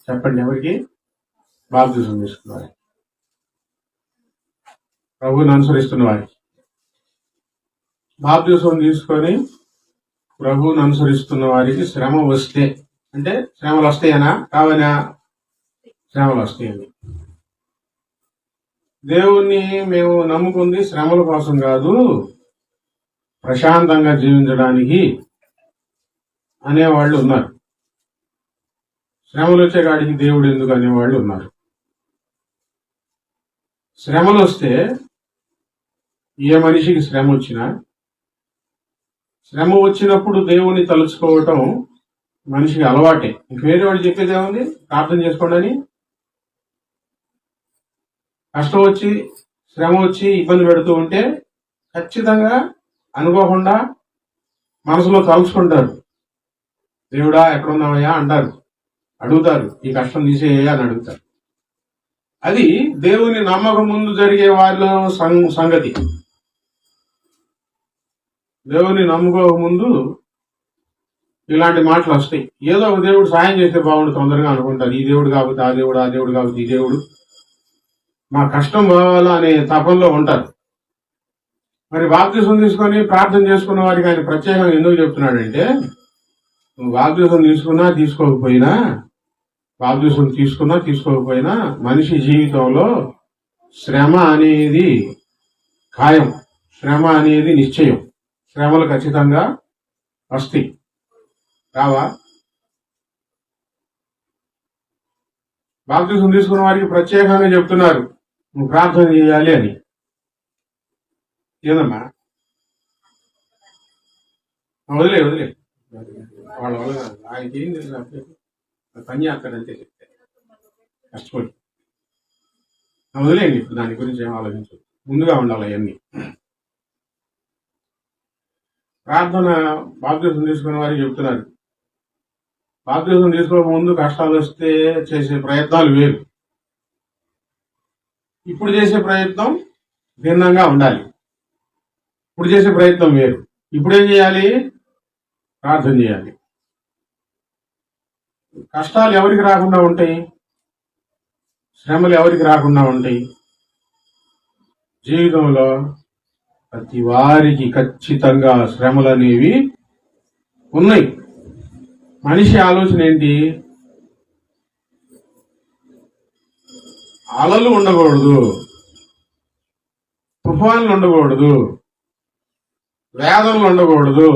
చెప్పండి, ఎవరికి? బాప్తిసం తీసుకున్న వారికి, ప్రభువుని అనుసరిస్తున్న వారికి. బాప్తిసం తీసుకొని ప్రభువుని అనుసరిస్తున్న వారికి శ్రమ వస్తే, అంటే శ్రమలు వస్తాయనా కావనా? శ్రమలు వస్తాయని. దేవుణ్ణి మేము నమ్ముకుంది శ్రమల కోసం కాదు, ప్రశాంతంగా జీవించడానికి అనేవాళ్ళు ఉన్నారు. శ్రమలు వచ్చే కాడికి దేవుడు ఎందుకు అనేవాళ్ళు ఉన్నారు. శ్రమలు వస్తే ఏ మనిషికి శ్రమ వచ్చినా, శ్రమ వచ్చినప్పుడు దేవుని తలుచుకోవటం మనిషికి అలవాటే. ఇంక వేరే వాడు చెప్పేది ఏముంది? ప్రార్థన చేసుకోండి అని. కష్టం వచ్చి శ్రమ వచ్చి ఇబ్బంది పెడుతూ ఉంటే ఖచ్చితంగా అనుకోకుండా మనసులో తలుచుకుంటారు. దేవుడా ఎక్కడున్నావయ్యా అంటారు, అడుగుతారు, ఈ కష్టం తీసేయ్యా అని అడుగుతారు. అది దేవుని నమ్మకం ముందు జరిగే వారిలో సంగతి. దేవుని నమ్ముకోక ముందు ఇలాంటి మాటలు వస్తాయి. ఏదో ఒక దేవుడు సాయం చేస్తే బాగుండు తొందరగా అనుకుంటారు. ఈ దేవుడు కాకపోతే ఆ దేవుడు, ఆ దేవుడు కాకపోతే ఈ దేవుడు, మా కష్టం పోవాలా అనే తపంలో ఉంటారు. మరి బాప్తిసం తీసుకొని ప్రార్థన చేసుకున్న వారికి ఆయన ప్రత్యేకంగా ఎందుకు చెప్తున్నాడంటే, నువ్వు బాప్తిసం తీసుకున్నా తీసుకోకపోయినా, బాప్తిసం తీసుకున్నా తీసుకోకపోయినా మనిషి జీవితంలో శ్రమ అనేది ఖాయం, శ్రమ అనేది నిశ్చయం. శ్రమలు ఖచ్చితంగా వస్తాయి. రావా? బాప్తిసం తీసుకున్న వారికి ప్రత్యేకంగా చెప్తున్నారు నువ్వు ప్రార్థన చేయాలి అని. ఏదమ్మా వదిలే వాళ్ళ వల్ల ఆయనకి ఏం తెలుసు, పని చేస్తాడంతే చెప్తే కష్టపడి. వదిలేండి, ఇప్పుడు దాని గురించి ఏం ఆలోచించు, ముందుగా ఉండాలి అవన్నీ. ప్రార్థన బాప్తిసం తీసుకున్న వారికి చెప్తున్నారు, బాప్తిసం తీసుకోక ముందు కష్టాలు వస్తే చేసే ప్రయత్నాలు వేరు, ఇప్పుడు చేసే ప్రయత్నం భిన్నంగా ఉండాలి. ఇప్పుడు చేసే ప్రయత్నం వేరు. ఇప్పుడేం చేయాలి? ప్రార్థన చేయాలి. కష్టాలు ఎవరికి రాకుండా ఉంటాయి? శ్రమలు ఎవరికి రాకుండా ఉంటాయి? జీవితంలో ప్రతి వారికి ఖచ్చితంగా శ్రమలు అనేవి ఉన్నాయి. మనిషి ఆలోచన ఏంటి? అలలు ఉండకూడదు, తుఫాన్లు ఉండకూడదు, వేదనలు ఉండకూడదు,